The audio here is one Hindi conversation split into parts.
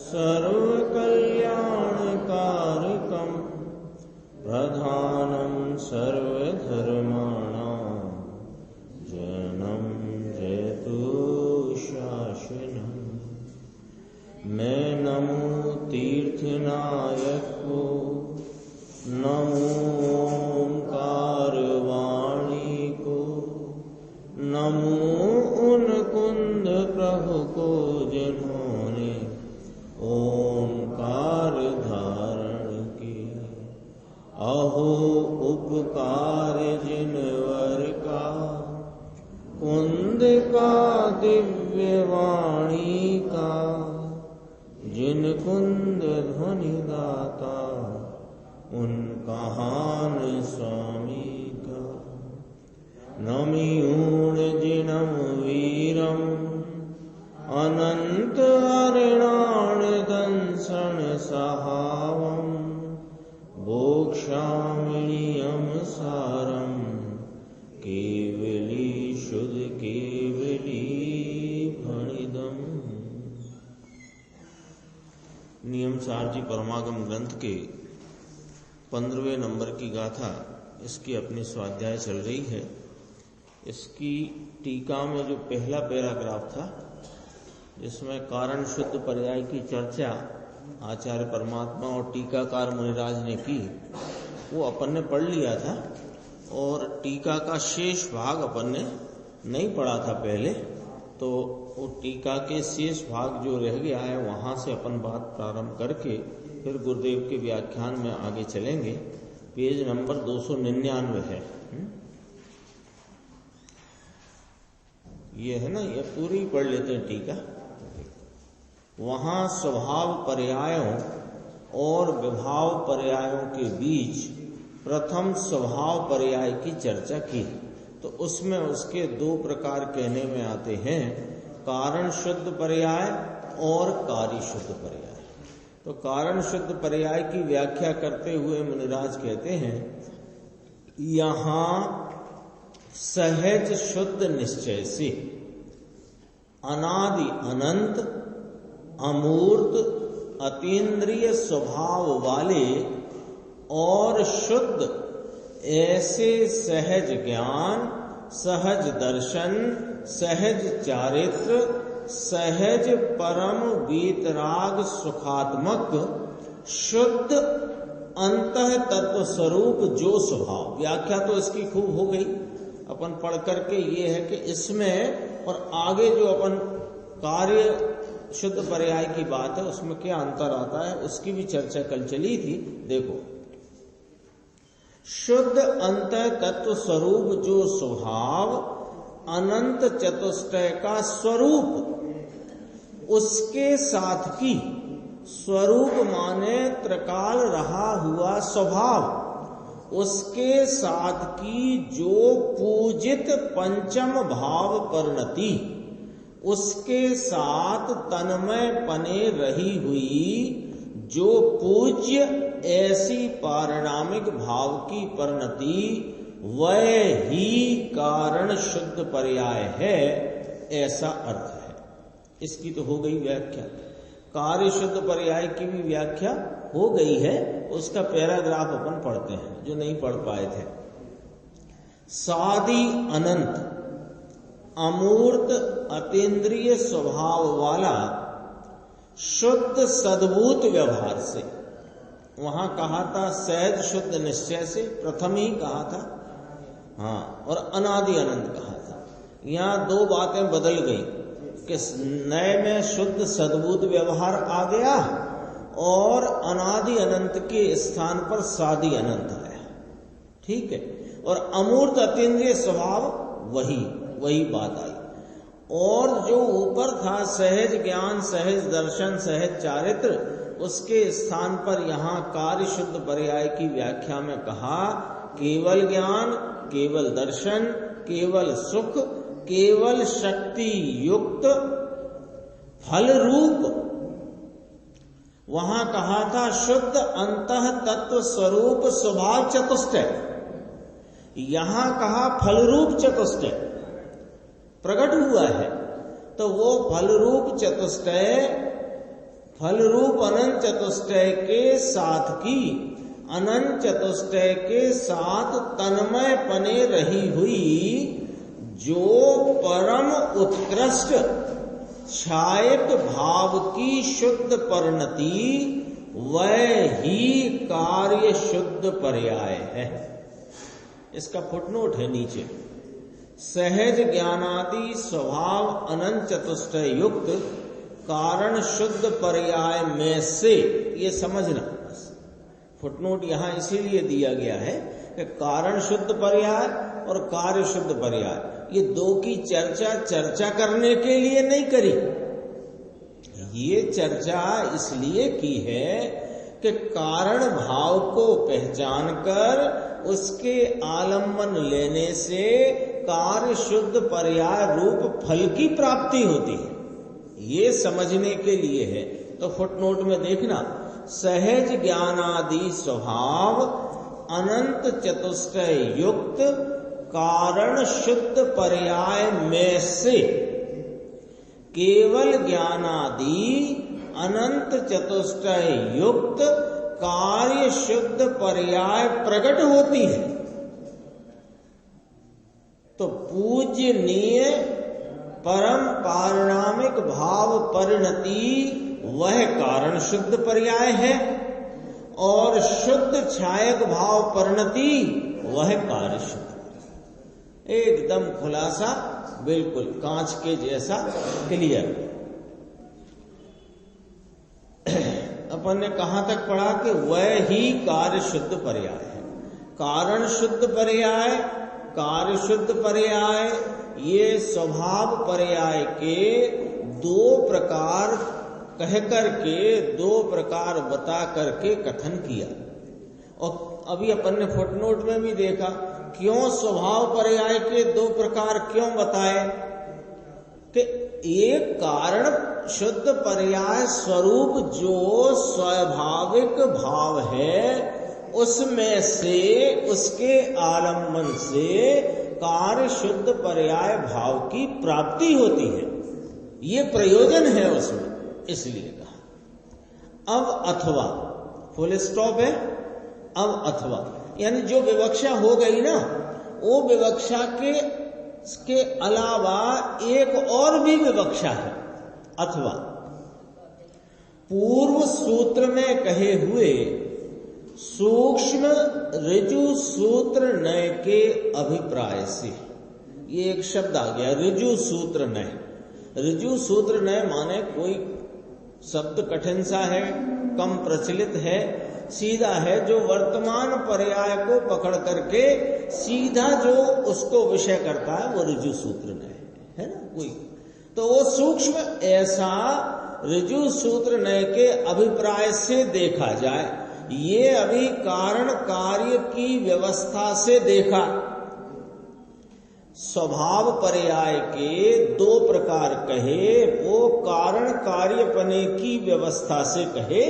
सर्वकल्याणकारकं प्रधानं सर्वधर्माणां जनं जयतु शासनम्। मैं नमो तीर्थनायक को, नमो ओंकार वाणी को, नमो उन कुंद प्रभु को जिन्होंने ओंकार धारण किया। अहो उपकार जिनवर का, कुंद का दिव्य वाणी का, जिन कुंद ध्वनि दाता उन कहान स्वामी का। नमियूण जिनम वीरम अनंत हरिणाण दंसन सहावम बोक्षामिणियम सारम केवली शुद्ध केवली फणिदम। नियम सार जी परमागम ग्रंथ के 15वें नंबर की गाथा, इसकी अपनी स्वाध्याय चल रही है। इसकी टीका में जो पहला पैराग्राफ था, जिसमें कारण शुद्ध पर्याय की चर्चा आचार्य परमात्मा और टीकाकार मुनिराज ने की, वो अपन ने पढ़ लिया था। और टीका का शेष भाग अपन ने नहीं पढ़ा था पहले, तो वो टीका के शेष भाग जो रह गया है वहां से अपन बात प्रारंभ करके फिर गुरुदेव के व्याख्यान में आगे चलेंगे। पेज नंबर 299 है। ये है ना, ये पूरी पढ़ लेते हैं टीका। वहां स्वभाव पर्यायों और विभाव पर्यायों के बीच प्रथम स्वभाव पर्याय की चर्चा की, तो उसमें उसके दो प्रकार कहने में आते हैं, कारण शुद्ध पर्याय और कार्य शुद्ध पर्याय। तो कारण शुद्ध पर्याय की व्याख्या करते हुए मुनिराज कहते हैं, यहां सहज शुद्ध निश्चय से अनादि अनंत अमूर्त अतीन्द्रिय स्वभाव वाले और शुद्ध ऐसे सहज ज्ञान, सहज दर्शन, सहज चारित्र, सहज परम वीतराग सुखात्मक शुद्ध अंतः तत्व स्वरूप जो स्वभाव। व्याख्या तो इसकी खूब हो गई अपन पढ़ करके। ये है कि इसमें और आगे जो अपन कार्य शुद्ध पर्याय की बात है उसमें क्या अंतर आता है, उसकी भी चर्चा कल चली थी। देखो, शुद्ध अंतः तत्व स्वरूप जो स्वभाव अनंत चतुष्टय का स्वरूप, उसके साथ की स्वरूप माने त्रिकाल रहा हुआ स्वभाव, उसके साथ की जो पूजित पंचम भाव परिणति, उसके साथ तन्मय पने रही हुई जो पूज्य ऐसी पारिणामिक भाव की परिणति, वह ही कारण शुद्ध पर्याय है, ऐसा अर्थ है। इसकी तो हो गई व्याख्या। कार्य शुद्ध पर्याय की भी व्याख्या हो गई है, उसका पैराग्राफ अपन पढ़ते हैं जो नहीं पढ़ पाए थे। सादि अनंत अमूर्त अतीन्द्रिय स्वभाव वाला शुद्ध सद्भूत व्यवहार से, वहां कहा था सहज शुद्ध निश्चय से, प्रथम ही कहा था, हाँ, और अनादि अनंत कहा था। यहाँ दो बातें बदल गई कि नए में शुद्ध सद्भूत व्यवहार आ गया और अनादि अनंत के स्थान पर सादि अनंत आया। ठीक है, और अमूर्त अतीन्द्रिय स्वभाव वही बात आई। और जो ऊपर था सहज ज्ञान, सहज दर्शन, सहज चारित्र, उसके स्थान पर यहाँ कार्य शुद्ध पर्याय की व्याख्या में कहा केवल ज्ञान, केवल दर्शन, केवल सुख, केवल शक्ति युक्त फल रूप। वहां कहा था शुद्ध अंतः तत्व स्वरूप स्वभाव चतुष्टय, यहां कहा फल रूप चतुष्टय प्रकट हुआ है। तो वो फल रूप चतुष्टय फल रूप अनंत चतुष्टय के साथ की अनंत चतुष्टय के साथ तन्मय पने रही हुई जो परम उत्कृष्ट छायक भाव की शुद्ध परिणति वह ही कार्य शुद्ध पर्याय है। इसका फुटनोट है नीचे। सहज ज्ञानादि स्वभाव अनंत चतुष्टय युक्त कारण शुद्ध पर्याय में से, ये समझना बस। फुटनोट यहां इसीलिए दिया गया है कि कारण शुद्ध पर्याय और कार्य शुद्ध पर्याय, ये दो की चर्चा करने के लिए नहीं करी। ये चर्चा इसलिए की है कि कारण भाव को पहचान कर उसके आलम्बन लेने से कार्य शुद्ध पर्याय रूप फल की प्राप्ति होती है, ये समझने के लिए है। तो फुटनोट में देखना, सहज ज्ञानादि स्वभाव अनंत चतुष्टय युक्त कारण शुद्ध पर्याय में से केवल ज्ञानादि अनंत चतुष्टय युक्त कार्य शुद्ध पर्याय प्रकट होती है। तो पूज्यनीय परम पारिणामिक भाव परिणति वह कारण शुद्ध पर्याय है और शुद्ध छायक भाव परिणति वह कार्य शुद्ध। एकदम खुलासा, बिल्कुल कांच के जैसा क्लियर। अपन ने कहां तक पढ़ा कि वह ही कार्य शुद्ध पर्याय है। कारण शुद्ध पर्याय, कार्य शुद्ध पर्याय, ये स्वभाव पर्याय के दो प्रकार कह करके, दो प्रकार बता करके कथन किया। और अभी अपन ने फुटनोट में भी देखा क्यों स्वभाव पर्याय के दो प्रकार क्यों बताए कि एक कारण शुद्ध पर्याय स्वरूप जो स्वाभाविक भाव है उसमें से, उसके आलम्बन से कार्य शुद्ध पर्याय भाव की प्राप्ति होती है, ये प्रयोजन है उसमें, इसलिए कहा। अब अथवा फुल स्टॉप है। अब अथवा यानी जो विवक्षा हो गई ना, वो विवक्षा के अलावा एक और भी विवक्षा है। अथवा पूर्व सूत्र में कहे हुए सूक्ष्म ऋजु सूत्र नय के अभिप्राय से, ये एक शब्द आ गया ऋजु सूत्र नय। ऋजु सूत्र नय माने कोई शब्द कठिन सा है, कम प्रचलित है, सीधा है, जो वर्तमान पर्याय को पकड़ करके सीधा जो उसको विषय करता है वो ऋजु सूत्र नय है ना कोई। तो वो सूक्ष्म ऐसा ऋजु सूत्र नय के अभिप्राय से देखा जाए। ये अभी कारण कार्य की व्यवस्था से देखा। स्वभाव पर्याय के दो प्रकार कहे, वो कारण कार्यपने की व्यवस्था से कहे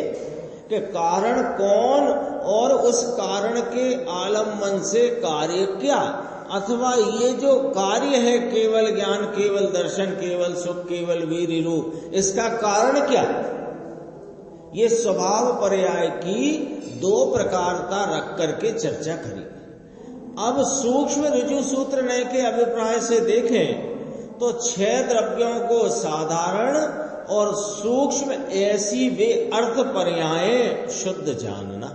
कि कारण कौन और उस कारण के आलम्बन से कार्य क्या, अथवा ये जो कार्य है केवल ज्ञान, केवल दर्शन, केवल सुख, केवल वीर्य रूप, इसका कारण क्या। ये स्वभाव पर्याय की दो प्रकारता रख करके चर्चा करी। अब सूक्ष्म ऋजु सूत्र नय के अभिप्राय से देखें तो 6 द्रव्यों को साधारण और सूक्ष्म ऐसी वे अर्थ पर्याय शुद्ध जानना।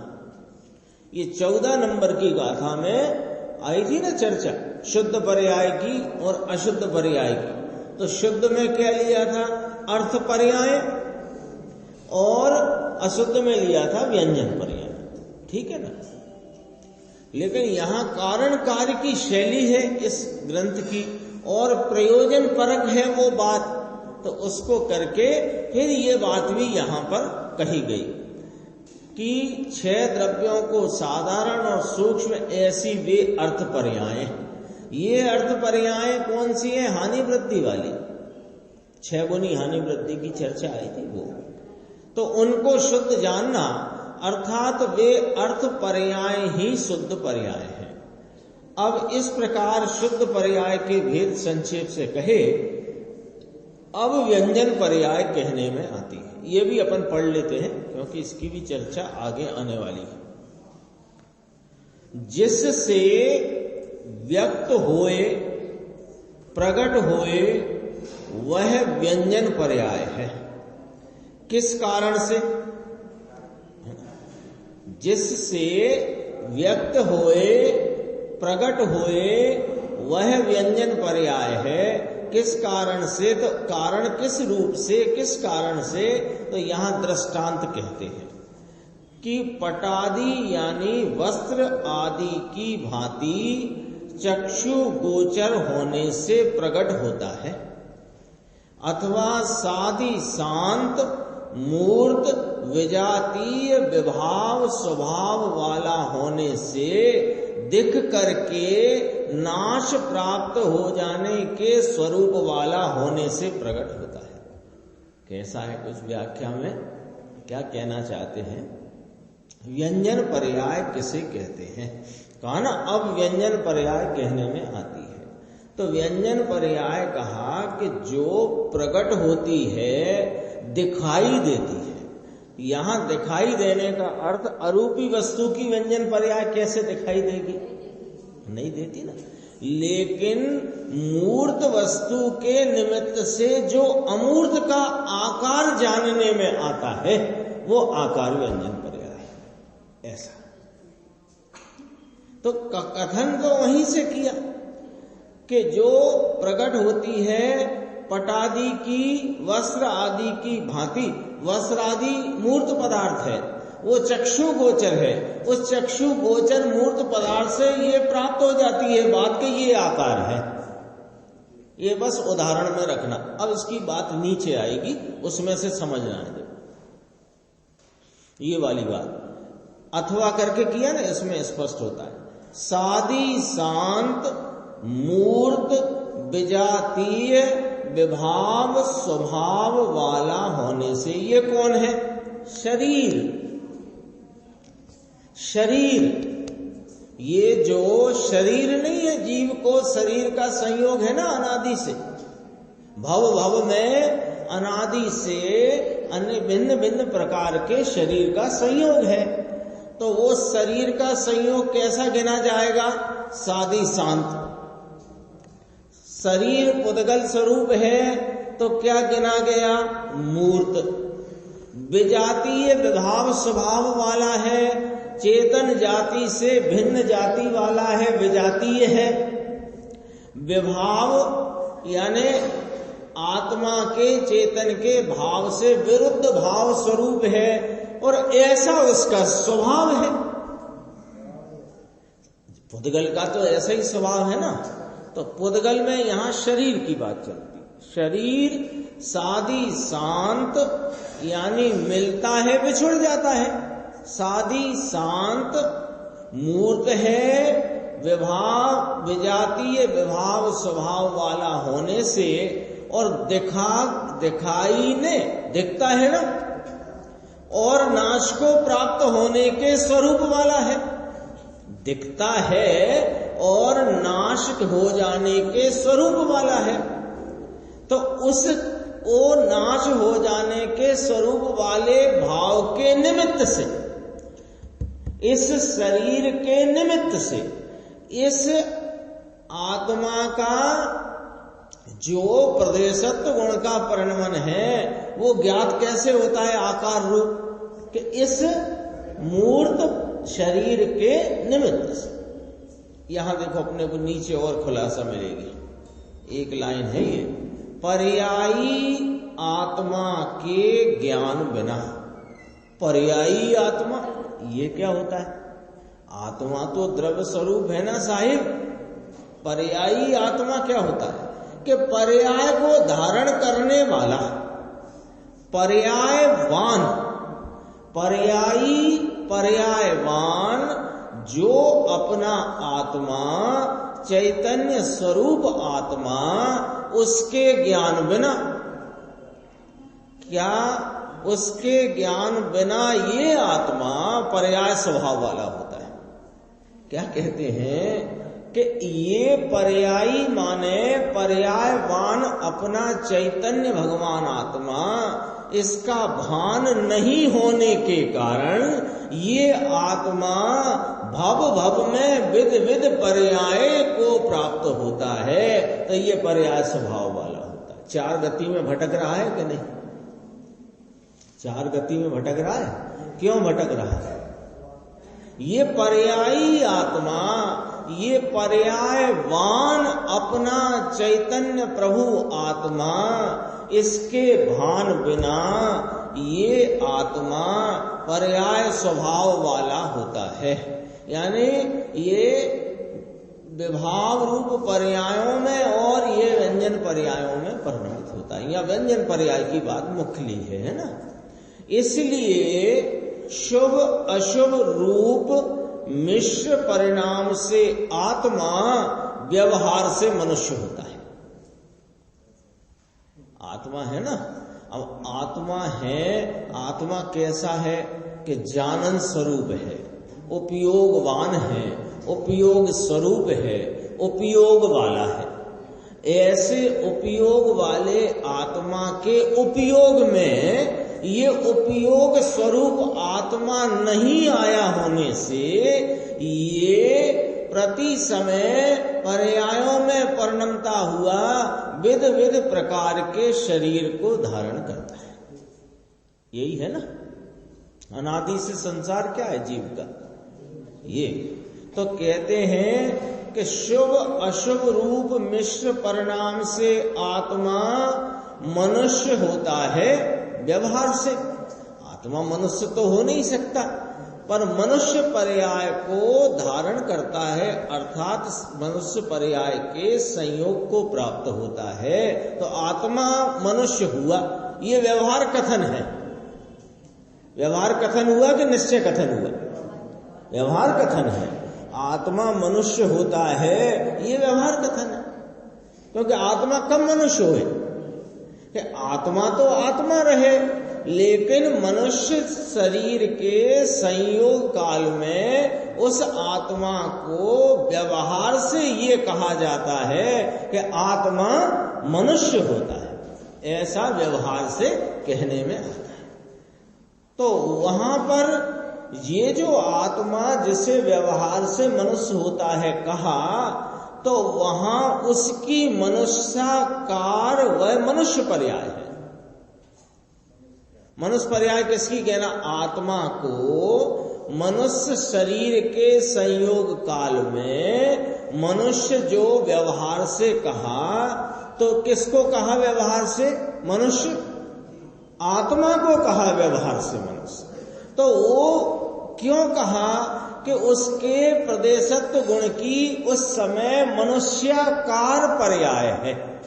ये 14 नंबर की गाथा में आई थी ना चर्चा, शुद्ध पर्याय की और अशुद्ध पर्याय की। तो शुद्ध में क्या लिया था, अर्थ पर्याय, और अशुद्ध में लिया था व्यंजन पर्याय। ठीक है ना। लेकिन यहां कारण कार्य की शैली है इस ग्रंथ की, और प्रयोजन परक है वो बात, तो उसको करके फिर ये बात भी यहां पर कही गई कि 6 द्रव्यों को साधारण और सूक्ष्म ऐसी वे अर्थ पर्याय। ये अर्थ पर्याय कौन सी है, हानि वृद्धि वाली, 6 गुनी हानि वृद्धि की चर्चा आई थी वो। तो उनको शुद्ध जानना, अर्थात वे अर्थ पर्याय ही शुद्ध पर्याय है। अब इस प्रकार शुद्ध पर्याय के भेद संक्षेप से कहे अब व्यंजन पर्याय कहने में आती है। ये भी अपन पढ़ लेते हैं क्योंकि इसकी भी चर्चा आगे आने वाली है। जिससे व्यक्त होए, प्रकट होए, वह व्यंजन पर्याय है। किस कारण से? जिससे व्यक्त होए, प्रकट होए, वह व्यंजन पर्याय है। किस कारण से? तो कारण किस रूप से, किस कारण से? तो यहां दृष्टांत कहते हैं कि पटादि यानी वस्त्र आदि की भांति चक्षु गोचर होने से प्रकट होता है, अथवा सादि शांत मूर्त विजातीय विभाव स्वभाव वाला होने से दिख करके नाश प्राप्त हो जाने के स्वरूप वाला होने से प्रकट होता है। कैसा है? कुछ व्याख्या में क्या कहना चाहते हैं? व्यंजन पर्याय किसे कहते हैं? कहा ना अब व्यंजन पर्याय कहने में आती है। तो व्यंजन पर्याय कहा कि जो प्रकट होती है, दिखाई देती है। यहां दिखाई देने का अर्थ अरूपी वस्तु की व्यंजन पर्याय कैसे दिखाई देगी? नहीं देती ना। लेकिन मूर्त वस्तु के निमित्त से जो अमूर्त का आकार जानने में आता है, वो आकार व्यंजन पर्याय है। ऐसा तो कथन तो वहीं से किया कि जो प्रकट होती है पटादि की, वस्त्र आदि की भांति, वस्त्र आदि मूर्त पदार्थ है, वो चक्षु गोचर है। उस चक्षु गोचर मूर्त पदार्थ से ये प्राप्त हो जाती है बात के ये आकार है। ये बस उदाहरण में रखना। अब इसकी बात नीचे आएगी, उसमें से समझना है। ये वाली बात अथवा करके किया ना, इसमें स्पष्ट होता है। सादी शांत मूर्त विजातीय विभाव स्वभाव वाला होने से, ये कौन है? शरीर। शरीर, ये जो शरीर नहीं है, जीव को शरीर का संयोग है ना अनादि से। भव भव में अनादि से अन्य भिन्न भिन्न प्रकार के शरीर का संयोग है। तो वो शरीर का संयोग कैसा गिना जाएगा? सादी शांत। शरीर पुद्गल स्वरूप है तो क्या गिना गया? मूर्त। विजातीय विभाव स्वभाव वाला है, चेतन जाति से भिन्न जाति वाला है, विजातीय है। विभाव यानी आत्मा के, चेतन के भाव से विरुद्ध भाव स्वरूप है और ऐसा उसका स्वभाव है। पुद्गल का तो ऐसा ही स्वभाव है ना। तो पुद्गल में यहां शरीर की बात चलती। शरीर सादी शांत यानी मिलता है, बिछुड़ जाता है। सादी शांत मूर्त है, विभाव विजातीय विभाव स्वभाव वाला होने से, और दिखाई ने दिखता है ना, और नाश को प्राप्त होने के स्वरूप वाला है। दिखता है और नाश हो जाने के स्वरूप वाला है। तो उस वो नाश हो जाने के स्वरूप वाले भाव के निमित्त से, इस शरीर के निमित्त से, इस आत्मा का जो प्रदेशत्व गुण का परिणमन है वो ज्ञात कैसे होता है? आकार रूप कि इस मूर्त शरीर के निमित्त से। यहां देखो अपने को नीचे और खुलासा मिलेगी। एक लाइन है ये, पर्यायी आत्मा के ज्ञान बिना। पर्यायी आत्मा ये क्या होता है? आत्मा तो द्रव्य स्वरूप है ना साहिब। पर्यायी आत्मा क्या होता है कि पर्याय को धारण करने वाला, पर्यायवान, पर्यायी पर्यायवान, जो अपना आत्मा चैतन्य स्वरूप आत्मा, उसके ज्ञान बिना, क्या उसके ज्ञान बिना ये आत्मा पर्याय स्वभाव वाला होता है? क्या कहते हैं कि ये पर्यायी माने पर्यायवान अपना चैतन्य भगवान आत्मा, इसका भान नहीं होने के कारण ये आत्मा भव भव में विध विध पर्याय को प्राप्त होता है। तो ये पर्याय स्वभाव वाला होता है। चार गति में भटक रहा है कि नहीं? चार गति में भटक रहा है। क्यों भटक रहा है? ये पर्यायी आत्मा, ये पर्यायवान अपना चैतन्य प्रभु आत्मा, इसके भान बिना ये आत्मा पर्याय स्वभाव वाला होता है। यानी ये विभाव रूप पर्यायों में और ये व्यंजन पर्यायों में परिणमित होता है। या व्यंजन पर्याय की बात मुख्य ली है ना। इसलिए शुभ अशुभ रूप मिश्र परिणाम से आत्मा व्यवहार से मनुष्य होता है। आत्मा है ना। अब आत्मा है, आत्मा कैसा है कि जानन स्वरूप है, उपयोगवान है, उपयोग स्वरूप है, उपयोग वाला है। ऐसे उपयोग वाले आत्मा के उपयोग में ये उपयोग स्वरूप आत्मा नहीं आया होने से ये प्रति समय पर्यायों में परिणमता हुआ विध विध प्रकार के शरीर को धारण करता है। यही है ना। अनादि से संसार क्या है जीव का? ये तो कहते हैं कि शुभ अशुभ रूप मिश्र परिणाम से आत्मा मनुष्य होता है व्यवहार से। आत्मा मनुष्य तो हो नहीं सकता, पर मनुष्य पर्याय को धारण करता है, अर्थात मनुष्य पर्याय के संयोग को प्राप्त होता है। तो आत्मा मनुष्य हुआ, ये व्यवहार कथन है। व्यवहार कथन हुआ कि निश्चय कथन हुआ? व्यवहार कथन है। आत्मा मनुष्य होता है, ये व्यवहार कथन है। क्योंकि आत्मा कब मनुष्य हुए? कि आत्मा तो आत्मा रहे, लेकिन मनुष्य शरीर के संयोग काल में उस आत्मा को व्यवहार से ये कहा जाता है कि आत्मा मनुष्य होता है। ऐसा व्यवहार से कहने में आता है। तो वहां पर ये जो आत्मा जिसे व्यवहार से मनुष्य होता है कहा, तो वहां उसकी मनुष्याकार व मनुष्य पर्याय है। मनुष्य पर्याय किसकी कहना? आत्मा को मनुष्य शरीर के संयोग काल में मनुष्य जो व्यवहार से कहा, तो किसको कहा व्यवहार से? मनुष्य। आत्मा को कहा व्यवहार से मनुष्य। तो वो क्यों कहा? कि उसके प्रदेशत्व गुण की उस समय मनुष्याकार पर्याय है।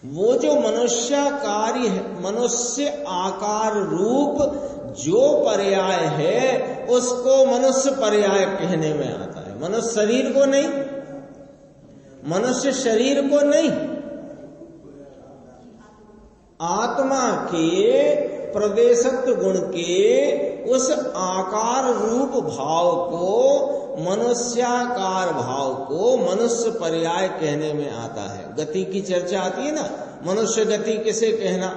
वो जो मनुष्याकारी है, मनुष्य आकार रूप जो पर्याय है, उसको मनुष्य पर्याय कहने में आता है। मनुष्य शरीर को नहीं, मनुष्य शरीर को नहीं, आत्मा के प्रदेशत्व गुण के उस आकार रूप भाव को, मनुष्याकार भाव को मनुष्य पर्याय कहने में आता है। गति की चर्चा आती है ना, मनुष्य गति किसे कहना?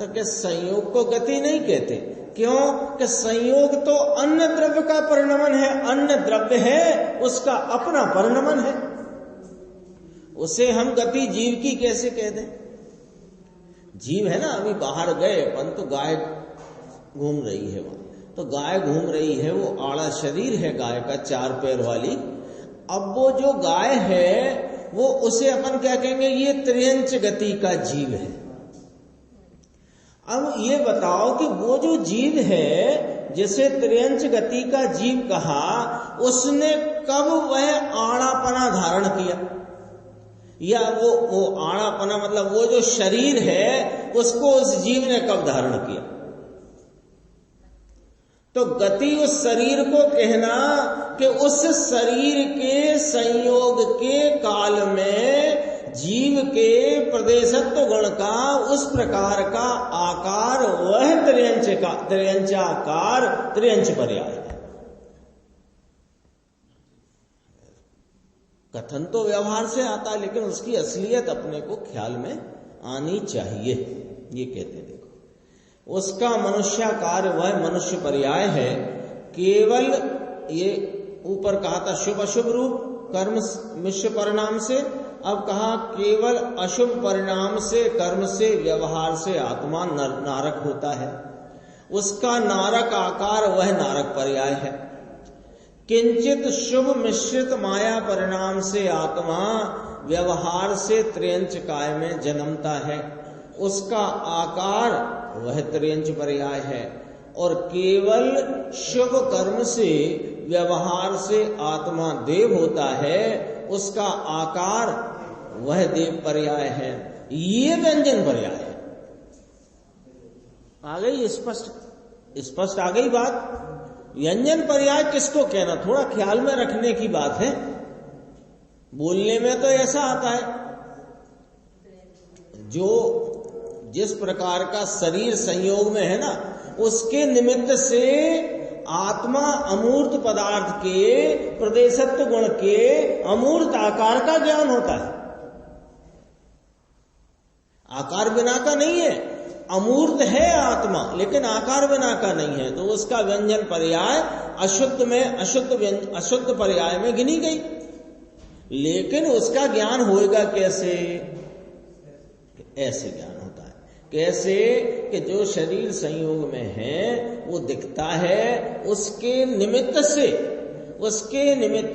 तो क्या संयोग को गति नहीं कहते? क्यों? कि संयोग तो अन्य द्रव्य का परिणमन है। अन्य द्रव्य है, उसका अपना परिणमन है। उसे हम गति जीव की कैसे कह दें? जीव है ना, अभी बाहर गए अपन तो गाय घूम रही है वहां, तो गाय घूम रही है, वो आड़ा शरीर है गाय का, चार पैर वाली। अब वो जो गाय है वो उसे अपन क्या कहेंगे? ये त्रियंच गति का जीव है। अब ये बताओ कि वो जो जीव है जिसे त्रियंच गति का जीव कहा, उसने कब वह आड़ापना धारण किया? या वो आड़ापना मतलब वो जो शरीर है उसको उस जीव ने कब धारण किया? तो गति उस शरीर को कहना कि उस शरीर के संयोग के काल में जीव के प्रदेशत्व गुण का उस प्रकार का आकार वह त्रियंचाकार त्रियंच पर्याय है। कथन तो व्यवहार से आता है, लेकिन उसकी असलियत अपने को ख्याल में आनी चाहिए। ये कहते हैं देखो, उसका मनुष्याकार वह मनुष्य पर्याय है। केवल ये ऊपर कहा था शुभ अशुभ रूप कर्म मिश्र परिणाम से, अब कहा केवल अशुभ परिणाम से कर्म से व्यवहार से आत्मा नारक होता है। उसका नारक आकार वह नारक पर्याय है। किंचित शुभ मिश्रित माया परिणाम से आत्मा व्यवहार से त्र्यंच काय में जन्मता है, उसका आकार वह त्र्यंच पर्याय है। और केवल शुभ कर्म से व्यवहार से आत्मा देव होता है, उसका आकार वह देव पर्याय है। ये व्यंजन पर्याय है। आ गई स्पष्ट आ गई बात। व्यंजन पर्याय किसको कहना, थोड़ा ख्याल में रखने की बात है। बोलने में तो ऐसा आता है, जो जिस प्रकार का शरीर संयोग में है ना, उसके निमित्त से आत्मा अमूर्त पदार्थ के प्रदेशत्व गुण के अमूर्त आकार का ज्ञान होता है। आकार बिना का नहीं है, अमूर्त है आत्मा, लेकिन आकार बिना का नहीं है। तो उसका व्यंजन पर्याय अशुद्ध में अशुद्ध पर्याय में गिनी गई। लेकिन उसका ज्ञान होएगा कैसे? ऐसे ज्ञान होता है। कैसे? कि जो शरीर संयोग में है वो दिखता है, उसके निमित्त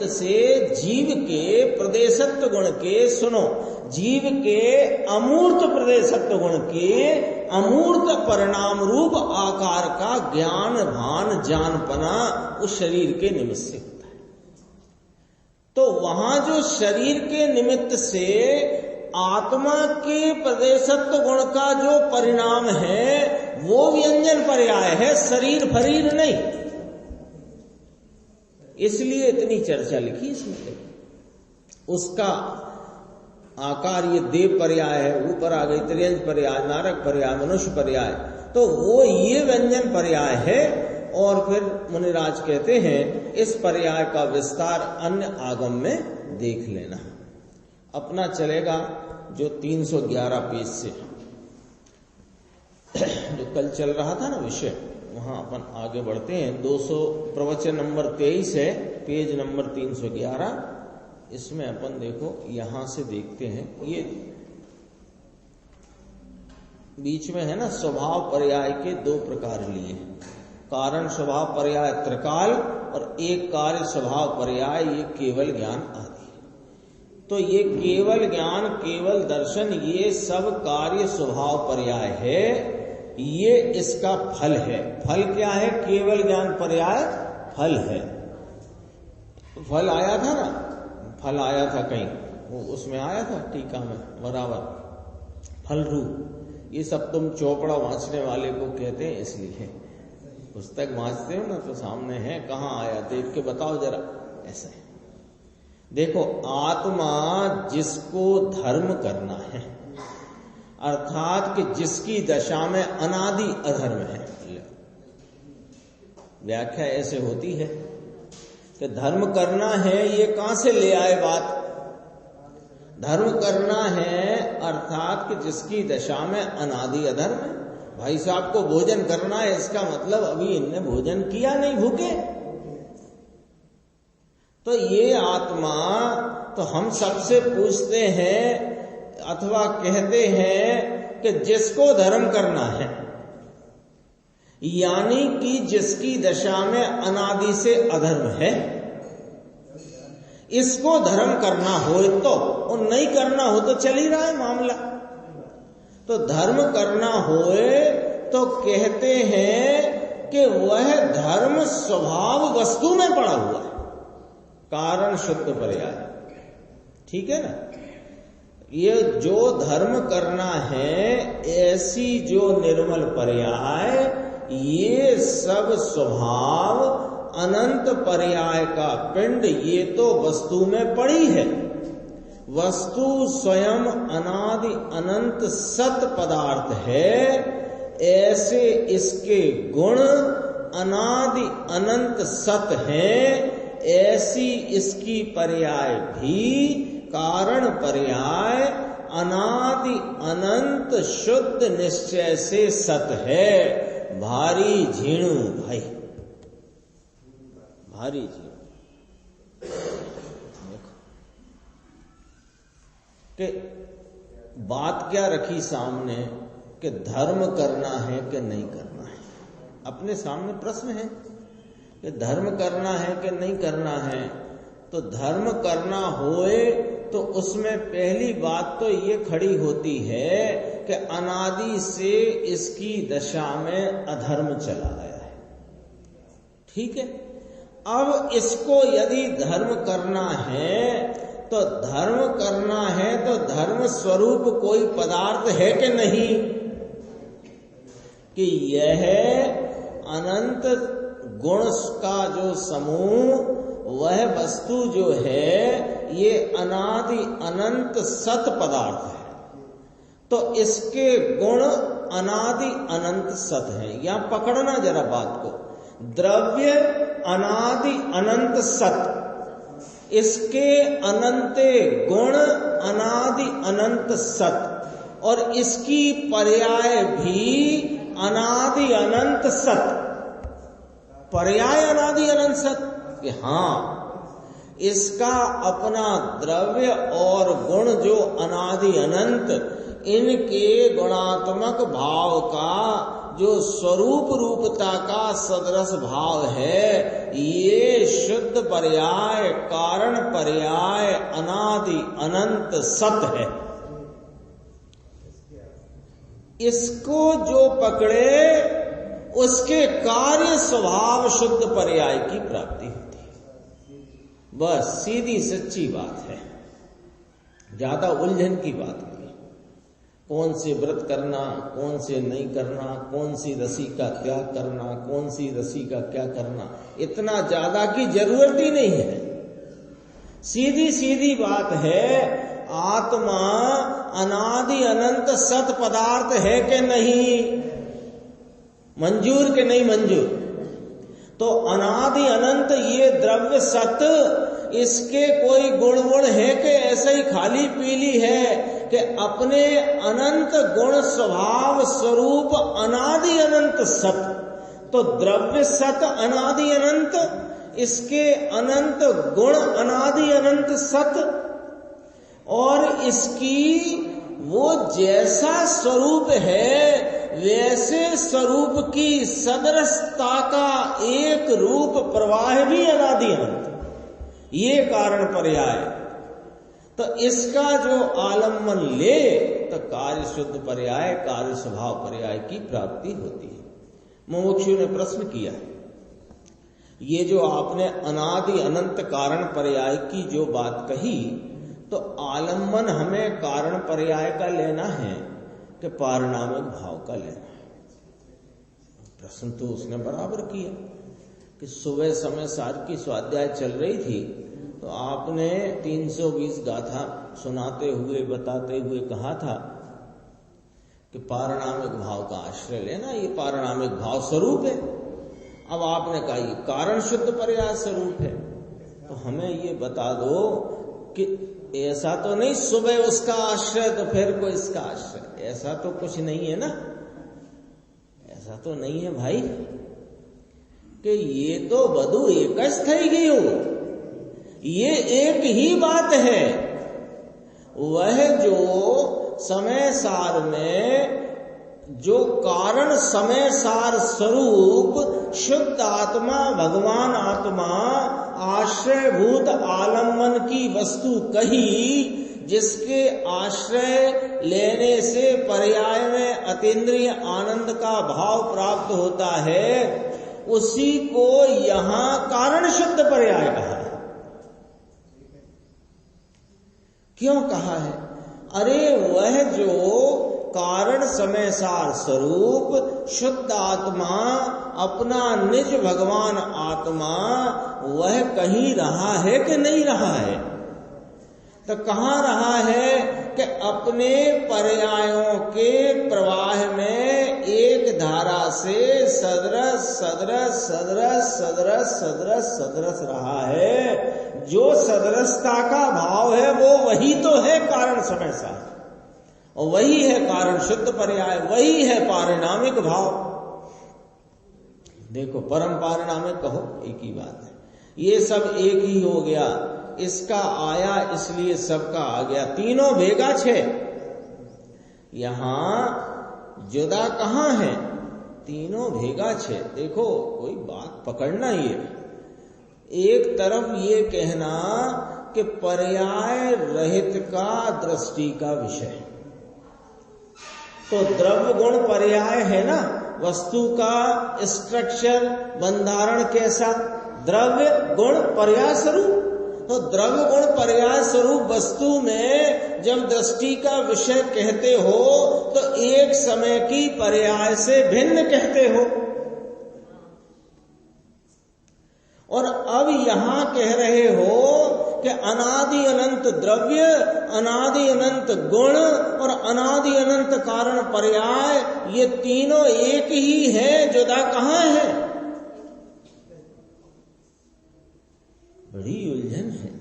से जीव के प्रदेशत्व गुण के, सुनो, जीव के अमूर्त प्रदेशत्व गुण के अमूर्त परिणाम रूप आकार का ज्ञान भान जानपना उस शरीर के निमित्त से होता है। तो वहां जो शरीर के निमित्त से आत्मा के प्रदेशत्व गुण का जो परिणाम है वो व्यंजन पर्याय है, शरीर फरीर नहीं। इसलिए इतनी चर्चा लिखी इसमें। उसका आकार ये देव पर्याय है, ऊपर आ गई त्रियंज पर्याय, नारक पर्याय, मनुष्य पर्याय, तो वो ये व्यंजन पर्याय है। और फिर मुनिराज कहते हैं इस पर्याय का विस्तार अन्य आगम में देख लेना। अपना चलेगा जो 311 पेज से जो कल चल रहा था ना विषय, वहां अपन आगे बढ़ते हैं। 200 प्रवचन नंबर 23 है, पेज नंबर 311। इसमें अपन देखो यहां से देखते हैं, ये बीच में है ना स्वभाव पर्याय के 2 प्रकार लिए, कारण स्वभाव पर्याय त्रिकाल और एक कार्य स्वभाव पर्याय ये केवल ज्ञान आदि। तो ये केवल ज्ञान, केवल दर्शन, ये सब कार्य स्वभाव पर्याय है, ये इसका फल है। फल क्या है? केवल ज्ञान पर्याय फल है। फल आया था ना, फल आया था कहीं, वो उसमें आया था टीका में बराबर, फल रूप। ये सब तुम चौपड़ा वांचने वाले को कहते हैं, इसलिए पुस्तक वांचते हो ना तो सामने है, कहाँ आया देख के बताओ जरा। ऐसा है, देखो, आत्मा जिसको धर्म करना है, अर्थात कि जिसकी दशा में अनादि अधर्म है, व्याख्या ऐसे होती है कि धर्म करना है, ये कहां से ले आए बात? धर्म करना है अर्थात कि जिसकी दशा में अनादि अधर्म है। भाई साहब को भोजन करना है, इसका मतलब अभी इनने भोजन किया नहीं, भूखे। तो ये आत्मा, तो हम सबसे पूछते हैं अथवा कहते हैं कि जिसको धर्म करना है, यानी कि जिसकी दशा में अनादि से अधर्म है, इसको धर्म करना हो तो, और नहीं करना हो तो चल ही रहा है मामला। तो धर्म करना होए तो कहते हैं कि वह धर्म स्वभाव वस्तु में पड़ा हुआ है, कारण शुद्ध पर्याय। ठीक है ना? ये जो धर्म करना है, ऐसी जो निर्मल पर्याय, ये सब स्वभाव अनंत पर्याय का पिंड, ये तो वस्तु में पड़ी है। वस्तु स्वयं अनादि अनंत सत पदार्थ है, ऐसे इसके गुण अनादि अनंत सत हैं, ऐसी इसकी पर्याय भी कारण पर्याय अनादि अनंत शुद्ध निश्चय से सत है। भारी झीणु भाई, भारी झीणु। कि बात क्या रखी सामने कि धर्म करना है कि नहीं करना है। अपने सामने प्रश्न है कि धर्म करना है कि नहीं करना है। तो धर्म करना होए तो उसमें पहली बात तो ये खड़ी होती है कि अनादि से इसकी दशा में अधर्म चला गया है। ठीक है, अब इसको यदि धर्म करना है तो धर्म करना है तो धर्म स्वरूप कोई पदार्थ है कि नहीं, कि यह अनंत गुण का जो समूह वह वस्तु जो है ये अनादि अनंत सत पदार्थ है। तो इसके गुण अनादि अनंत सत है। यहां पकड़ना जरा बात को। द्रव्य अनादि अनंत सत, इसके अनंते गुण अनादि अनंत सत, और इसकी पर्याय भी अनादि अनंत सत। पर्याय अनादि अनंत सत कि हाँ, इसका अपना द्रव्य और गुण जो अनादि अनंत, इनके गुणात्मक भाव का जो स्वरूप रूपता का सदरस भाव है, ये शुद्ध पर्याय कारण पर्याय अनादि अनंत सत है। इसको जो पकड़े उसके कार्य स्वभाव शुद्ध पर्याय की प्राप्ति होती है। बस सीधी सच्ची बात है, ज्यादा उलझन की बात नहीं। कौन से व्रत करना, कौन से नहीं करना, कौन सी रसी का त्याग करना, कौन सी रसी का क्या करना, इतना ज्यादा की जरूरत ही नहीं है। सीधी सीधी बात है, आत्मा अनादि अनंत सत पदार्थ है कि नहीं, मंजूर के नहीं मंजूर। तो अनादि अनंत ये द्रव्य सत, इसके कोई गुण है कि ऐसे ही खाली पीली है कि अपने अनंत गुण स्वभाव स्वरूप अनादि अनंत सत। तो द्रव्य सत अनादि अनंत, इसके अनंत गुण अनादि अनंत सत, और इसकी वो जैसा स्वरूप है वैसे स्वरूप की सदरसता का एक रूप प्रवाह भी अनादि अनंत, ये कारण पर्याय। तो इसका जो आलम्बन ले तो कार्य शुद्ध पर्याय कार्य स्वभाव पर्याय की प्राप्ति होती है। मुमुक्षु ने प्रश्न किया, ये जो आपने अनादि अनंत कारण पर्याय की जो बात कही, तो आलम्बन हमें कारण पर्याय का लेना है कि पारिणामिक भाव का लेना है। प्रश्न तो उसने बराबर किया कि सुबह समय सार की स्वाध्याय चल रही थी तो आपने 320 गाथा सुनाते हुए बताते हुए कहा था कि पारिणामिक भाव का आश्रय लेना, ये पारिणामिक भाव स्वरूप है। अब आपने कहा ये कारण शुद्ध पर्याय स्वरूप है, तो हमें ये बता दो कि ऐसा तो नहीं सुबह उसका आश्रय तो फिर कोई इसका आश्रय, ऐसा तो कुछ नहीं है ना, ऐसा तो नहीं है भाई कि ये तो बधु एकच थई गयो, ये एक ही बात है। वह जो समय सार में जो कारण समय सार स्वरूप शुद्ध आत्मा भगवान आत्मा आश्रयभूत आलम्बन की वस्तु कही, जिसके आश्रय लेने से पर्याय में अतीन्द्रिय आनंद का भाव प्राप्त होता है, उसी को यहां कारण शुद्ध पर्याय कहा है। क्यों कहा है? अरे वह जो कारण समय सार स्वरूप शुद्ध आत्मा अपना निज भगवान आत्मा वह कहीं रहा है कि नहीं रहा है? तो कहाँ रहा है कि अपने पर्यायों के प्रवाह में एक धारा से सदरस सदरस सदरस सदरस सदरस सदरस रहा है। जो सदरसता का भाव है वो वही तो है कारण समय सा, और वही है कारण शुद्ध पर्याय, वही है पारिणामिक भाव। देखो परम पारिणामिक कहो एक ही बात है, ये सब एक ही हो गया। इसका आया इसलिए सबका आ गया, तीनों भेगा छे। यहां जुदा कहां है, तीनों भेगा छे। देखो कोई बात पकड़ना ही है। एक तरफ ये कहना कि पर्याय रहित का दृष्टि का विषय, तो द्रव्य गुण पर्याय है ना, वस्तु का स्ट्रक्चर बंधारण कैसा, द्रव्य गुण पर्याय स्वरूप। तो द्रव्य गुण पर्याय स्वरूप वस्तु में जब दृष्टि का विषय कहते हो तो एक समय की पर्याय से भिन्न कहते हो। और अब यहां कह रहे हो कि अनादि अनंत द्रव्य, अनादि अनंत गुण और अनादि अनंत कारण पर्याय, ये तीनों एक ही है, जुदा कहां है। बड़ी उलझन है।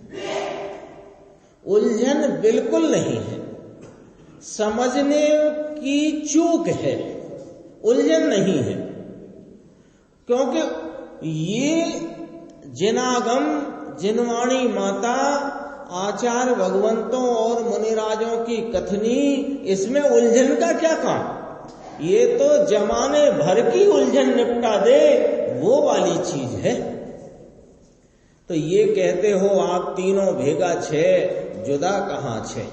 उलझन बिल्कुल नहीं है, समझने की चूक है, उलझन नहीं है। क्योंकि ये जिनागम जिनवाणी माता आचार्य भगवंतों और मुनिराजों की कथनी, इसमें उलझन का क्या काम। ये तो जमाने भर की उलझन निपटा दे वो वाली चीज है। तो ये कहते हो आप तीनों भेगा छे, जुदा कहां छे।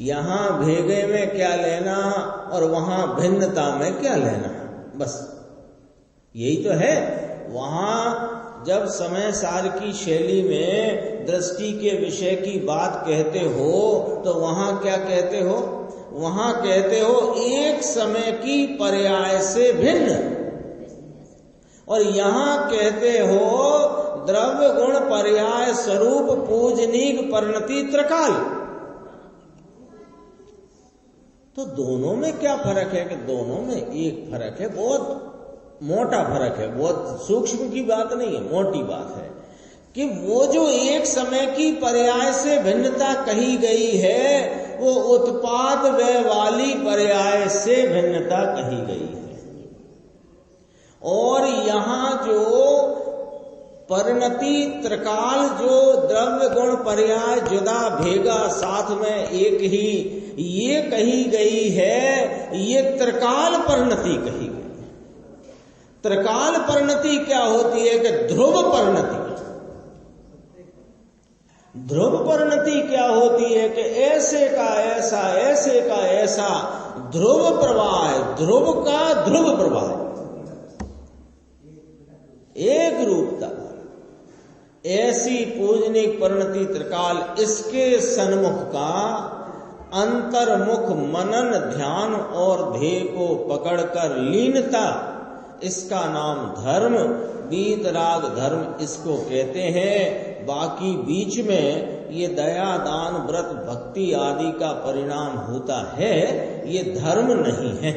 यहां भेगे में क्या लेना और वहां भिन्नता में क्या लेना, बस यही तो है। वहां जब समय सार की शैली में दृष्टि के विषय की बात कहते हो तो वहां क्या कहते हो, वहां कहते हो एक समय की पर्याय से भिन्न, और यहां कहते हो द्रव्य गुण पर्याय स्वरूप पूजनीक परिणति त्रिकाल। तो दोनों में क्या फर्क है कि दोनों में एक फर्क है, बहुत मोटा फर्क है, बहुत सूक्ष्म की बात नहीं है, मोटी बात है कि वो जो एक समय की पर्याय से भिन्नता कही गई है वो उत्पाद व्यय वाली पर्याय से भिन्नता कही गई है। और यहां जो परिणति त्रिकाल, जो द्रव्य गुण पर्याय जुदा भेगा साथ में एक ही, ये कही गई है, ये त्रिकाल परिणति कही गई। त्रिकाल परिणति क्या होती है कि ध्रुव परिणति। ध्रुव परिणति क्या होती है कि ऐसे का ऐसा, ऐसे का ऐसा, ध्रुव प्रवाह है, ध्रुव का ध्रुव प्रवाह, एक रूपता। ऐसी पूजनिक परिणति त्रिकाल, इसके सन्मुख का अंतर्मुख मनन ध्यान और ध्येय को पकड़कर लीनता, इसका नाम धर्म, वीतराग धर्म इसको कहते हैं। बाकी बीच में ये दया दान व्रत भक्ति आदि का परिणाम होता है, ये धर्म नहीं है।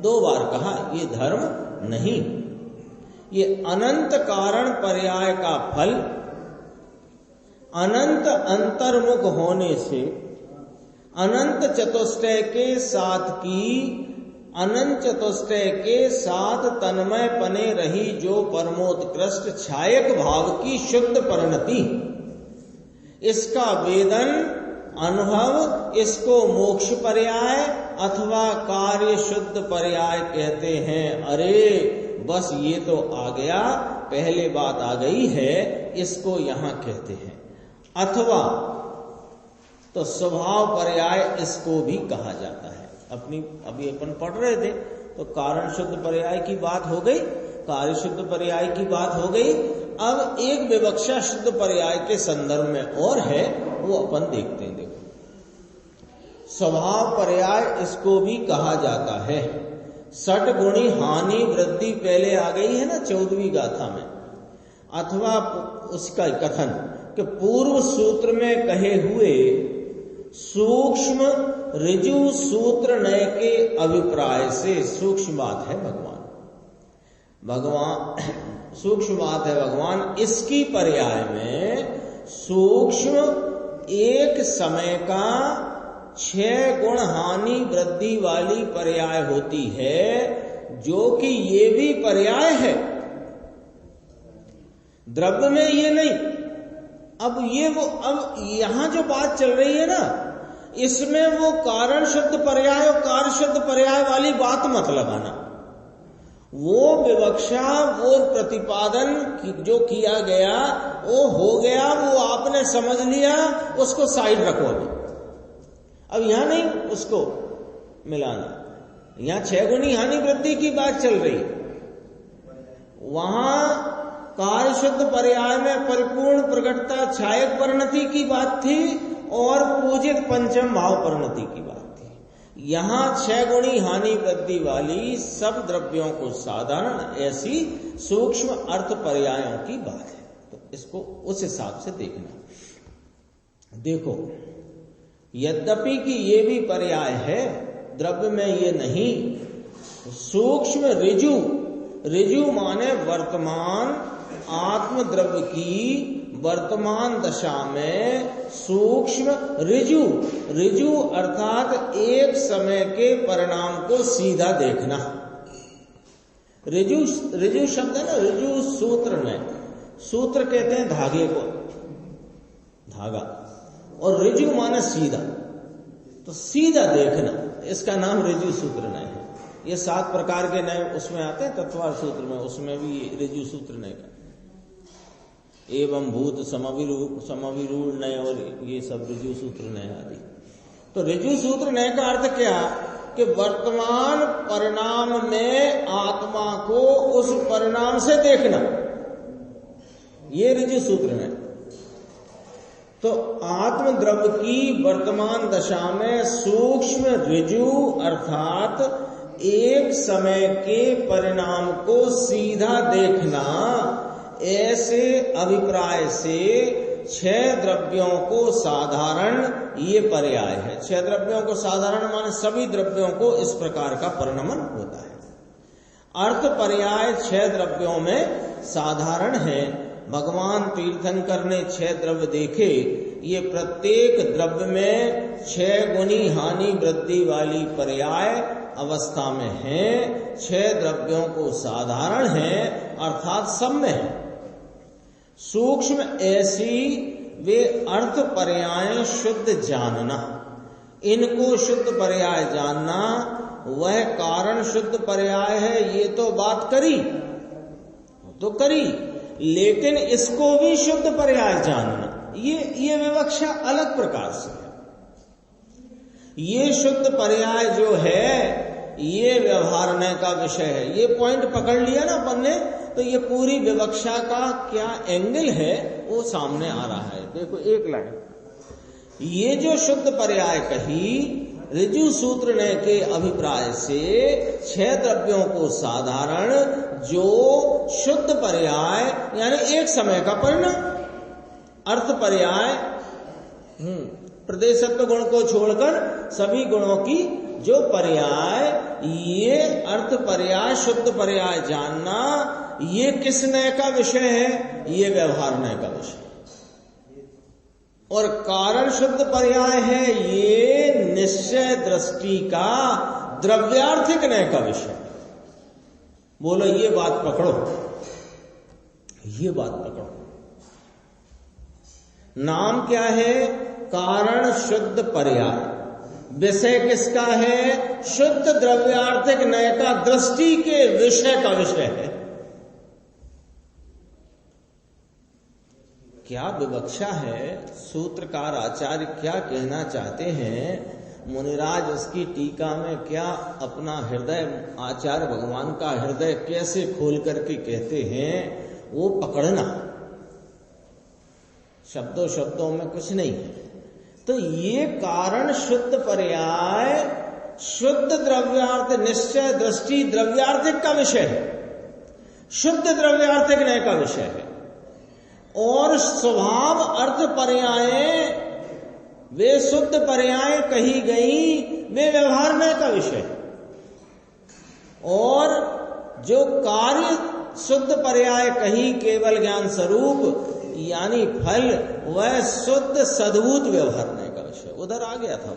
2 बार कहा ये धर्म नहीं, ये अनंत कारण पर्याय का फल अनंत अंतर्मुख होने से अनंत चतुष्टय के साथ की, अनंत चतुष्टय के साथ तन्मय पने रही जो परमोत्कृष्ट छायक भाव की शुद्ध परिणति, इसका वेदन अनुभव, इसको मोक्ष पर्याय अथवा कार्य शुद्ध पर्याय कहते हैं। अरे बस ये तो आ गया, पहले बात आ गई है, इसको यहां कहते हैं। अथवा तो स्वभाव पर्याय इसको भी कहा जाता है। अभी अपन पढ़ रहे थे तो कारण शुद्ध पर्याय की बात हो गई, कार्य शुद्ध पर्याय की बात हो गई। अब एक विवक्षा शुद्ध पर्याय के संदर्भ में और है, वो अपन देखते हैं। देखो स्वभाव पर्याय इसको भी कहा जाता है। सठ गुणी हानि वृद्धि पहले आ गई है ना 14वीं गाथा में, अथवा उसका कथन कि पूर्व सूत्र में कहे हुए सूक्ष्म ऋजु सूत्र नय के अभिप्राय से सूक्ष्म बात है भगवान सूक्ष्म बात है भगवान। इसकी पर्याय में सूक्ष्म एक समय का 6 गुण हानि वृद्धि वाली पर्याय होती है, जो कि ये भी पर्याय है, द्रव्य में ये नहीं। अब यहां जो बात चल रही है ना, इसमें वो कारण शुद्ध पर्याय और कार्य शुद्ध पर्याय वाली बात मत लगाना। वो विवक्षा, वो प्रतिपादन जो किया गया वो हो गया, वो आपने समझ लिया, उसको साइड रखो अभी। अब यहां नहीं उसको मिलाना। यहां 6 गुणी हानि वृद्धि की बात चल रही, वहां कार्य शुद्ध पर्याय में परिपूर्ण प्रकटता छायक परिणति की बात थी और पूजित पंचम भाव परिणति की बात थी। यहां 6 गुणी हानि वृद्धि वाली सब द्रव्यों को साधारण ऐसी सूक्ष्म अर्थ पर्यायों की बात है। तो इसको उस हिसाब से देखना। देखो, यद्यपि कि ये भी पर्याय है, द्रव्य में ये नहीं। सूक्ष्म ऋजु माने वर्तमान आत्म द्रव्य की वर्तमान दशा में सूक्ष्म ऋजु अर्थात एक समय के परिणाम को सीधा देखना। ऋजु शब्द है ना, ऋजु सूत्र में, सूत्र कहते हैं धागे को, धागा, और ऋजु माने सीधा, तो सीधा देखना, इसका नाम ऋजु सूत्र नय है। ये 7 प्रकार के नय उसमें आते हैं, तत्वार सूत्र में, उसमें भी ऋजु सूत्र नय का एवं भूत समविरूढ़ नय और ये सब ऋजु सूत्र नय आदि। तो ऋजु सूत्र नय का अर्थ क्या कि वर्तमान परिणाम में आत्मा को उस परिणाम से देखना, ये ऋजु सूत्र नय। तो आत्म द्रव्य की वर्तमान दशा में सूक्ष्म ऋजु अर्थात एक समय के परिणाम को सीधा देखना, ऐसे अभिप्राय से 6 द्रव्यों को साधारण ये पर्याय है। 6 द्रव्यों को साधारण माने सभी द्रव्यों को इस प्रकार का परिणमन होता है। अर्थ पर्याय 6 द्रव्यों में साधारण है। भगवान तीर्थंकर ने 6 द्रव्य देखे, ये प्रत्येक द्रव्य में 6 गुनी हानि वृद्धि वाली पर्याय अवस्था में है। 6 द्रव्यों को साधारण है अर्थात सब में है। सूक्ष्म ऐसी वे अर्थ पर्याय शुद्ध जानना, इनको शुद्ध पर्याय जानना, वह कारण शुद्ध पर्याय है। ये तो बात करी तो करी, लेकिन इसको भी शुद्ध पर्याय जानना, ये विवक्षा अलग प्रकार से है। ये शुद्ध पर्याय जो है ये व्यवहारने का विषय है। ये पॉइंट पकड़ लिया ना अपन ने, तो ये पूरी विवक्षा का क्या एंगल है वो सामने आ रहा है। देखो एक लाइन, ये जो शुद्ध पर्याय कही ऋजु सूत्र ने के अभिप्राय से 6 द्रव्यों को साधारण, जो शुद्ध पर्याय यानी एक समय का परिणाम, अर्थ पर्याय प्रदेशत्व गुण को छोड़कर सभी गुणों की जो पर्याय, ये अर्थ पर्याय शुद्ध पर्याय जानना, ये किस नय का विषय है? ये व्यवहार नय का विषय। और कारण शुद्ध पर्याय है ये निश्चय दृष्टि का द्रव्यार्थिक नय का विषय। बोलो ये बात पकड़ो, ये बात पकड़ो। नाम क्या है? कारण शुद्ध पर्याय। विषय किसका है? शुद्ध द्रव्यार्थिक नय का, दृष्टि के विषय का विषय है। क्या विवक्षा है? सूत्रकार आचार्य क्या कहना चाहते हैं? मुनिराज उसकी टीका में क्या अपना हृदय, आचार्य भगवान का हृदय कैसे खोल करके कहते हैं, वो पकड़ना। शब्दों शब्दों में कुछ नहीं है। तो ये कारण शुद्ध पर्याय शुद्ध द्रव्यार्थ निश्चय दृष्टि द्रव्यार्थिक का विषय है, शुद्ध द्रव्यार्थिक नय का विषय है। और स्वभाव अर्थ पर्याय वे शुद्ध पर्याय कही गई, वे व्यवहारमय का विषय, और जो कार्य शुद्ध पर्याय कही केवल ज्ञान स्वरूप यानी फल, वह शुद्ध सद्भूत व्यवहारमय का विषय। उधर आ गया था वो।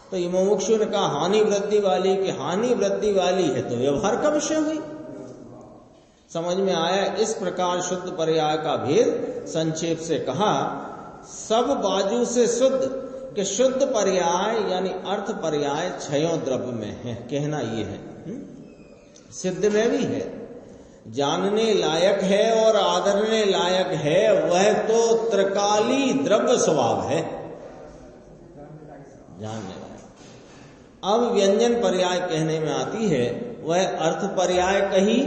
तो ये मुमुक्षु ने कहा हानि वृद्धि वाली कि हानि वृद्धि वाली है तो व्यवहार का विषय हुई। समझ में आया? इस प्रकार शुद्ध पर्याय का भेद संक्षेप से कहा। सब बाजू से शुद्ध कि शुद्ध पर्याय यानी अर्थ पर्याय छयों द्रव्य में है, कहना ये है। सिद्ध में भी है, जानने लायक है और आदरने लायक है, वह तो त्रिकाली द्रव्य स्वभाव है, जानने लायक। अब व्यंजन पर्याय कहने में आती है, वह अर्थ पर्याय कही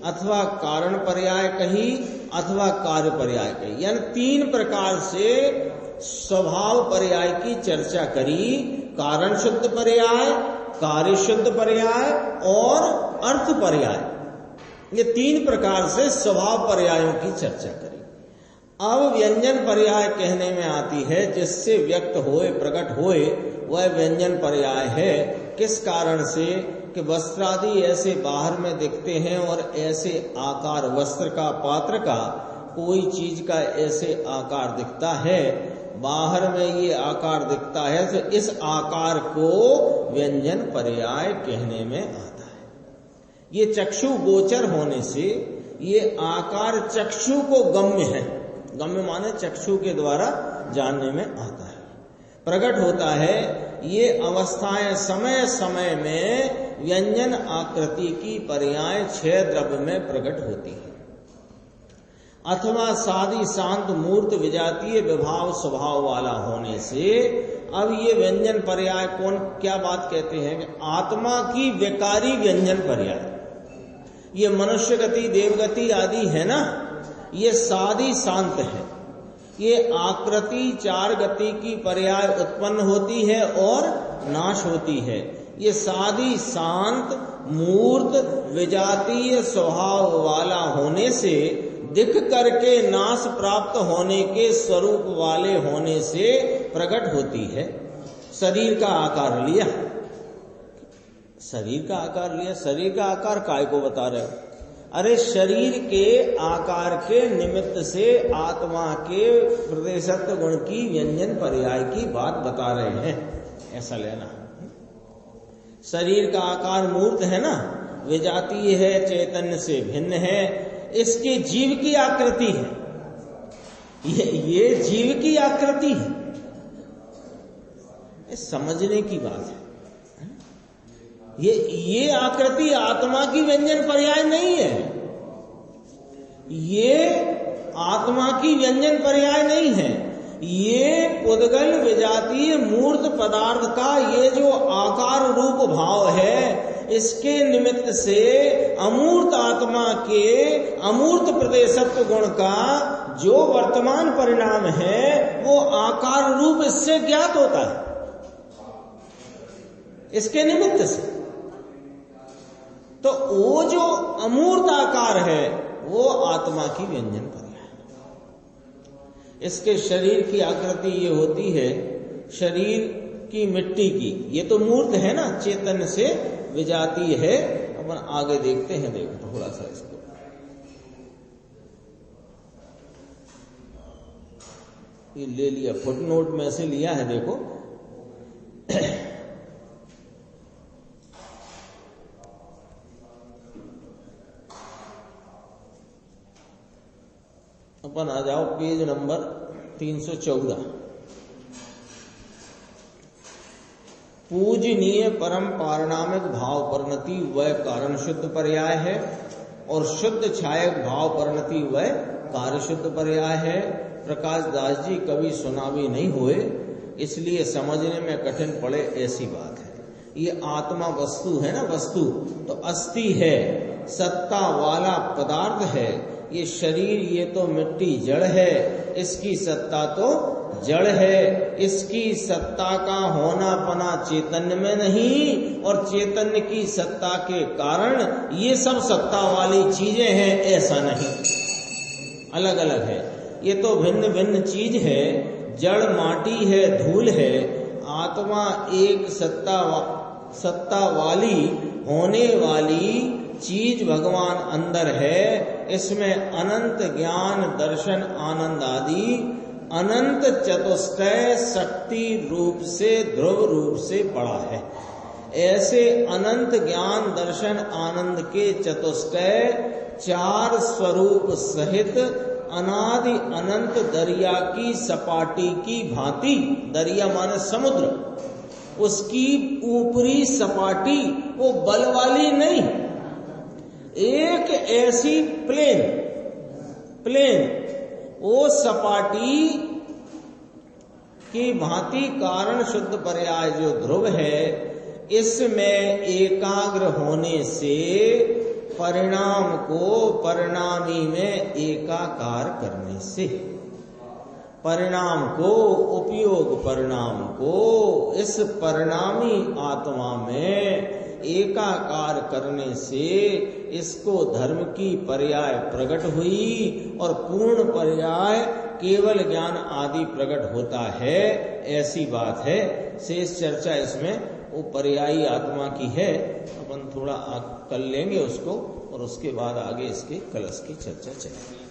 अथवा कारण पर्याय कही अथवा कार्य पर्याय कही, यानी तीन प्रकार से स्वभाव पर्याय की चर्चा करी। कारण शुद्ध पर्याय, कार्य शुद्ध पर्याय और अर्थ पर्याय, ये तीन प्रकार से स्वभाव पर्यायों की चर्चा करी। अब व्यंजन पर्याय कहने में आती है जिससे व्यक्त होए प्रकट होए, वह व्यंजन पर्याय है। किस कारण से कि वस्त्रादि ऐसे बाहर में दिखते हैं और ऐसे आकार, वस्त्र का, पात्र का, कोई चीज का ऐसे आकार दिखता है, बाहर में ये आकार दिखता है, तो इस आकार को व्यंजन पर्याय कहने में आता है। ये चक्षु गोचर होने से ये आकार चक्षु को गम्य है, गम्य माने चक्षु के द्वारा जानने में आता है, प्रकट होता है। ये अवस्थाएं समय समय में व्यंजन आकृति की पर्याय छह द्रव्य में प्रकट होती है। अथवा सादी शांत मूर्त विजातीय विभाव स्वभाव वाला होने से अब ये व्यंजन पर्याय कौन क्या बात कहते हैं कि आत्मा की विकारी व्यंजन पर्याय, ये मनुष्य गति देवगति आदि है ना, ये सादी शांत है, ये आकृति चार गति की पर्याय उत्पन्न होती है और नाश होती है। ये सादी शांत मूर्त विजातीय स्वभाव वाला होने से, दिख करके नाश प्राप्त होने के स्वरूप वाले होने से प्रकट होती है। शरीर का आकार लिया, शरीर का आकार लिया, शरीर का आकार काय को बता रहे हो? अरे शरीर के आकार के निमित्त से आत्मा के प्रदेशत्व गुण की व्यंजन पर्याय की बात बता रहे हैं, ऐसा लेना। शरीर का आकार मूर्त है ना, विजातीय है, चैतन्य से भिन्न है, इसके जीव की आकृति है, ये जीव की आकृति है, समझने की बात है। ये आकृति आत्मा की व्यंजन पर्याय नहीं है, ये आत्मा की व्यंजन पर्याय नहीं है, ये पुद्गल विजातीय मूर्त पदार्थ का ये जो आकार रूप भाव है, इसके निमित्त से अमूर्त आत्मा के अमूर्त प्रदेशत्व गुण का जो वर्तमान परिणाम है वो आकार रूप इससे ज्ञात होता है, इसके निमित्त से। तो वो जो अमूर्त आकार है वो आत्मा की व्यंजन पर्याय। इसके शरीर की आकृति ये होती है, शरीर की मिट्टी की, ये तो मूर्त है ना, चेतन से विजातीय है। अपन आगे देखते हैं, देखो थोड़ा सा इसको। ये ले लिया, फुटनोट में से लिया है, देखो। अपन आ जाओ पेज नंबर 314। पूजनीय परम पारणामिक भाव परिणति वह कारण शुद्ध पर्याय है, और शुद्ध छायक भाव परिणति वह कार्य शुद्ध पर्याय है। प्रकाश दास जी कभी सुना भी नहीं हुए, इसलिए समझने में कठिन पड़े ऐसी बात है। ये आत्मा वस्तु है ना, वस्तु तो अस्थि है, सत्ता वाला पदार्थ है। ये शरीर ये तो मिट्टी जड़ है, इसकी सत्ता तो जड़ है, इसकी सत्ता का होना पना चैतन्य में नहीं, और चैतन्य की सत्ता के कारण ये सब सत्ता वाली चीजें हैं, ऐसा नहीं। अलग अलग है। ये तो भिन्न भिन्न चीज है, जड़ माटी है, धूल है। आत्मा एक सत्ता वाली होने वाली चीज भगवान अंदर है। इसमें अनंत ज्ञान, दर्शन, आनंद आदि अनंत चतुष्टय शक्ति रूप से, ध्रुव रूप से पड़ा है। ऐसे अनंत ज्ञान, दर्शन, आनंद के चतुष्टय चार स्वरूप सहित अनादि अनंत दरिया की सपाटी की भांति, दरिया माने समुद्र, उसकी ऊपरी सपाटी वो बल वाली नहीं, एक ऐसी प्लेन वो सपाटी की भांति कारण शुद्ध पर्याय जो ध्रुव है, इसमें एकाग्र होने से परिणाम को परिणामी में एकाकार करने से, परिणाम को उपयोग परिणाम को इस परिणामी आत्मा में एकाकार करने से इसको धर्म की पर्याय प्रकट हुई और पूर्ण पर्याय केवल ज्ञान आदि प्रकट होता है, ऐसी बात है। शेष चर्चा इसमें वो पर्यायी आत्मा की है, अपन थोड़ा कर लेंगे उसको और उसके बाद आगे इसके कलश की चर्चा चलेगी।